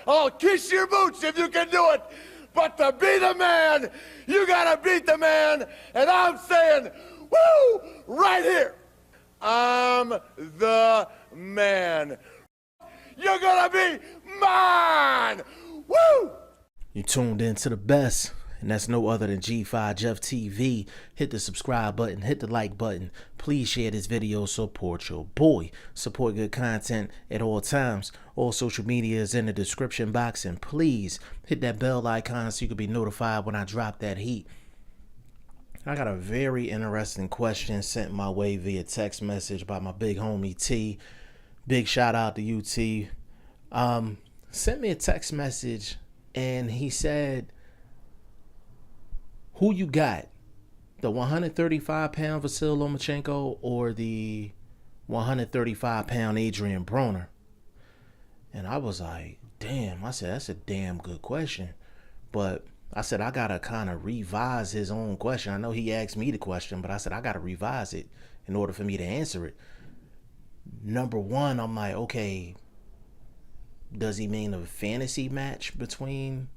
I'll kiss your boots if you can do it. But to be the man, you gotta beat the man. And I'm saying, woo, right here. I'm the man. You're gonna be mine. Woo! You tuned in to the best, and that's no other than G5 Jeff TV. Hit the subscribe button, hit the like button. Please share this video, support your boy. Support good content at all times. All social media is in the description box, and please hit that bell icon so you can be notified when I drop that heat. I got a very interesting question sent my way via text message by my big homie T. Big shout out to you, T. Sent me a text message and he said, who you got? The 135-pound Vasyl Lomachenko or the 135-pound Adrien Broner? And I was like, damn. I said, that's a damn good question. But I said, I got to kind of revise his own question. I know he asked me the question, but I said, I got to revise it in order for me to answer it. Number one, I'm like, okay, does he mean a fantasy match between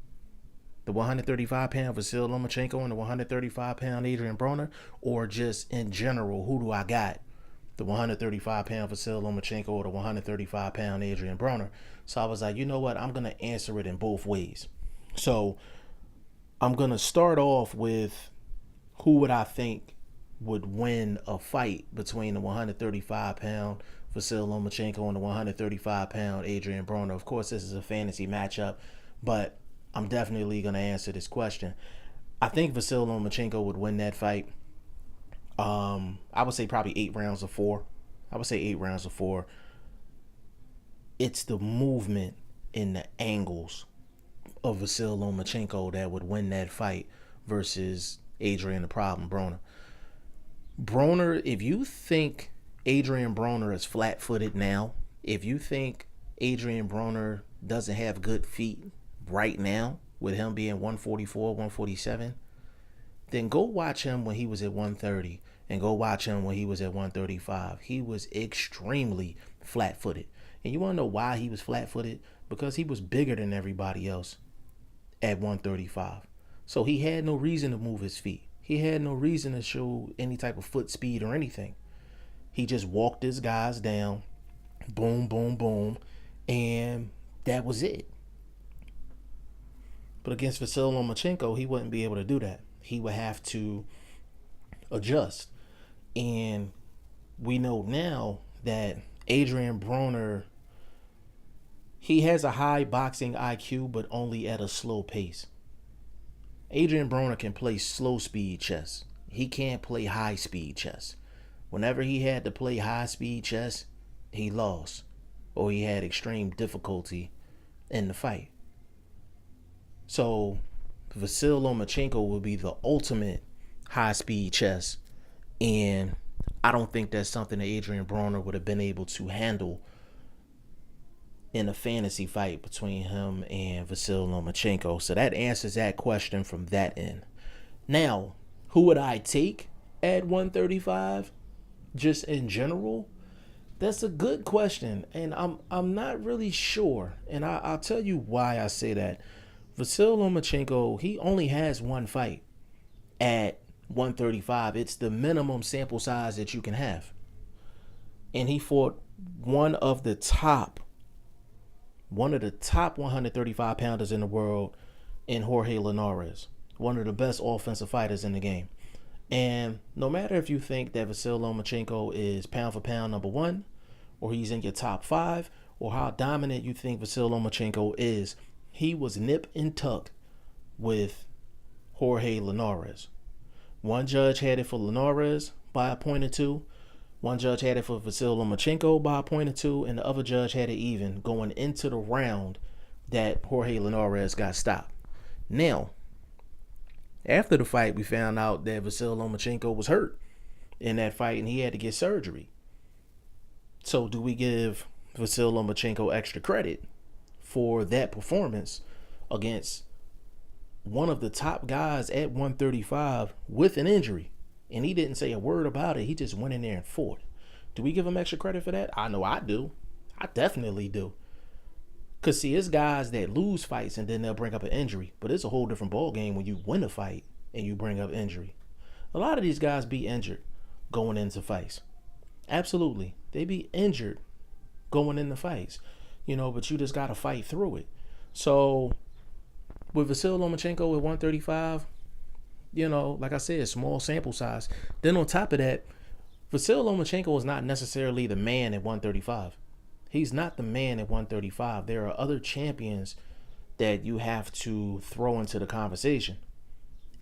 the 135-pound Vasyl Lomachenko and the 135-pound Adrien Broner? Or just in general, who do I got? The 135-pound Vasyl Lomachenko or the 135-pound Adrien Broner? So I was like, you know what? I'm going to answer it in both ways. So I'm going to start off with who would I think would win a fight between the 135-pound Vasyl Lomachenko and the 135-pound Adrien Broner. Of course, this is a fantasy matchup, but I'm definitely going to answer this question. I think Vasyl Lomachenko would win that fight. I would say probably 8 rounds of 4. I would say 8 rounds of 4. It's the movement and the angles of Vasyl Lomachenko that would win that fight versus Adrien the Problem Broner. Broner, if you think Adrien Broner is flat-footed now, if you think Adrien Broner doesn't have good feet right now, with him being 144, 147, then go watch him when he was at 130 and go watch him when he was at 135. He was extremely flat-footed. And you want to know why he was flat-footed? Because he was bigger than everybody else at 135. So he had no reason to move his feet. He had no reason to show any type of foot speed or anything. He just walked his guys down, boom, boom, boom, and that was it. But against Vasyl Lomachenko, he wouldn't be able to do that. He would have to adjust. And we know now that Adrien Broner, he has a high boxing IQ, but only at a slow pace. Adrien Broner can play slow speed chess. He can't play high speed chess. Whenever he had to play high speed chess, he lost, or he had extreme difficulty in the fight. So Vasyl Lomachenko will be the ultimate high speed chess, and I don't think that's something that Adrien Broner would have been able to handle in a fantasy fight between him and Vasyl Lomachenko. So that answers that question from that end. Now, who would I take at 135? Just in general? That's a good question, and I'm not really sure, and I'll tell you why I say that. Vasyl Lomachenko, he only has one fight at 135. It's the minimum sample size that you can have, and he fought one of the top 135 pounders in the world in Jorge Linares, one of the best offensive fighters in the game. And no matter if you think that Vasyl Lomachenko is pound for pound number 1, or he's in your top 5, or how dominant you think Vasyl Lomachenko is, he was nip and tuck with Jorge Linares. One judge had it for Linares by a point or 2. One judge had it for Vasyl Lomachenko by a point or 2, and the other judge had it even going into the round that Jorge Linares got stopped. Now, after the fight, we found out that Vasyl Lomachenko was hurt in that fight and he had to get surgery. So do we give Vasyl Lomachenko extra credit for that performance against one of the top guys at 135 with an injury? And he didn't say a word about it. He just went in there and fought. Do we give him extra credit for that? I know I do. I definitely do. Because, see, it's guys that lose fights and then they'll bring up an injury. But it's a whole different ball game when you win a fight and you bring up injury. A lot of these guys be injured going into fights. Absolutely. They be injured going into fights. But you just got to fight through it. So, with Vasyl Lomachenko at 135, like I said, small sample size. Then on top of that, Vasyl Lomachenko is not necessarily the man at 135. He's not the man at 135. There are other champions that you have to throw into the conversation.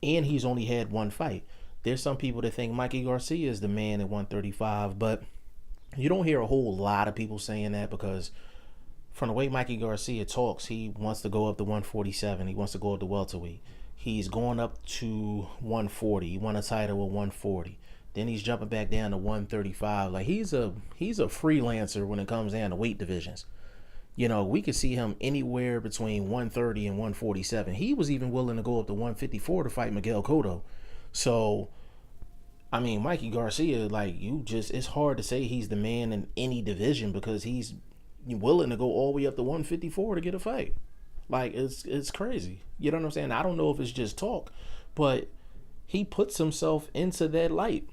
And he's only had one fight. There's some people that think Mikey Garcia is the man at 135, but you don't hear a whole lot of people saying that, because from the way Mikey Garcia talks, he wants to go up to 147. He wants to go up to welterweight. He's going up to 140. He won a title at 140. Then he's jumping back down to 135. Like, he's a freelancer when it comes down to weight divisions. We could see him anywhere between 130 and 147. He was even willing to go up to 154 to fight Miguel Cotto. So, I mean, Mikey Garcia, it's hard to say he's the man in any division, because he's willing to go all the way up to 154 to get a fight. It's crazy. You know what I'm saying? I don't know if it's just talk, but he puts himself into that light.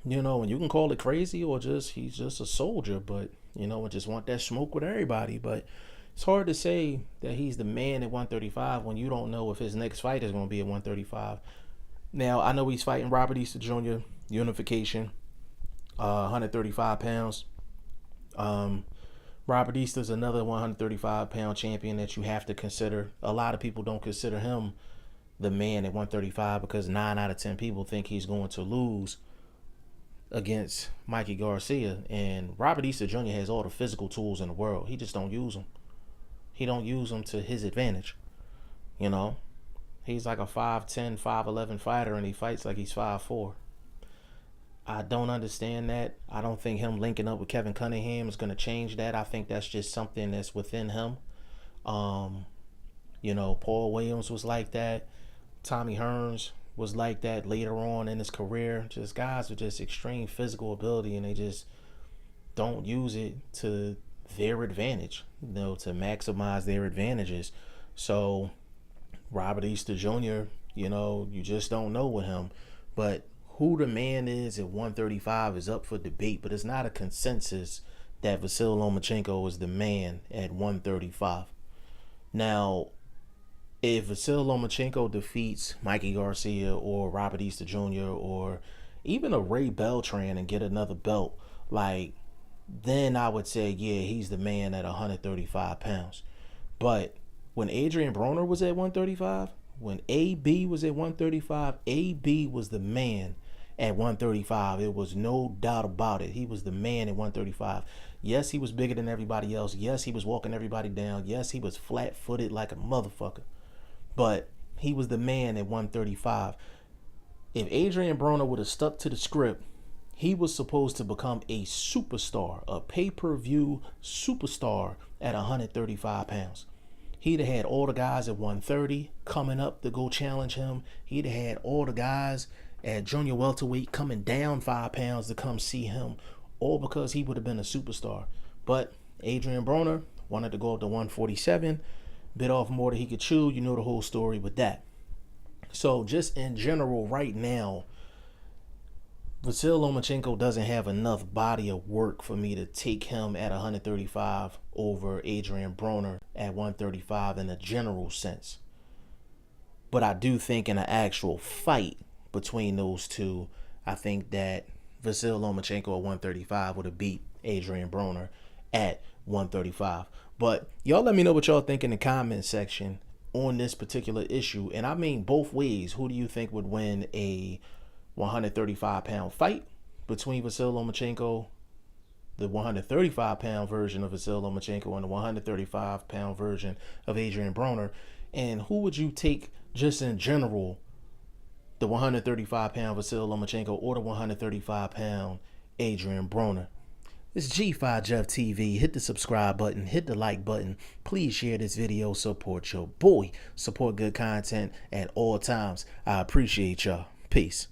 And you can call it crazy or he's just a soldier, but, and just want that smoke with everybody. But it's hard to say that he's the man at 135 when you don't know if his next fight is going to be at 135. Now, I know he's fighting Robert Easter Jr., unification, 135 pounds. Robert Easter's another 135-pound champion that you have to consider. A lot of people don't consider him the man at 135 because 9 out of 10 people think he's going to lose against Mikey Garcia. And Robert Easter Jr. has all the physical tools in the world. He just don't use them. He don't use them to his advantage. He's like a 5'10", 5'11" fighter, and he fights like he's 5'4". I don't understand that. I don't think him linking up with Kevin Cunningham is going to change that. I think that's just something that's within him. Paul Williams was like that. Tommy Hearns was like that later on in his career. Just guys with just extreme physical ability, and they just don't use it to their advantage, to maximize their advantages. So Robert Easter Jr., you just don't know with him. But who the man is at 135 is up for debate, but it's not a consensus that Vasyl Lomachenko is the man at 135. Now, if Vasyl Lomachenko defeats Mikey Garcia or Robert Easter Jr. or even a Ray Beltran and get another belt, then I would say, yeah, he's the man at 135 pounds. But when Adrien Broner was at 135, when AB was at 135, AB was the man at 135. It was no doubt about it. He was the man at 135. Yes, he was bigger than everybody else. Yes, he was walking everybody down. Yes, he was flat-footed like a motherfucker. But he was the man at 135. If Adrien Broner would have stuck to the script, he was supposed to become a superstar, a pay-per-view superstar at 135 pounds. He'd have had all the guys at 130 coming up to go challenge him. He'd have had all the guys at junior welterweight coming down 5 pounds to come see him, all because he would have been a superstar. But Adrien Broner wanted to go up to 147, bit off more than he could chew. You know the whole story with that. So just in general right now, Vasyl Lomachenko doesn't have enough body of work for me to take him at 135 over Adrien Broner at 135 in a general sense. But I do think in an actual fight between those two, I think that Vasyl Lomachenko at 135 would have beat Adrien Broner at 135. But y'all let me know what y'all think in the comment section on this particular issue. And I mean both ways. Who do you think would win a 135-pound fight between Vasyl Lomachenko, the 135-pound version of Vasyl Lomachenko, and the 135-pound version of Adrien Broner? And who would you take just in general, the 135-pound Vasyl Lomachenko or the 135-pound Adrien Broner? It's G5 Jeff TV. Hit the subscribe button, hit the like button. Please share this video. Support your boy. Support good content at all times. I appreciate y'all. Peace.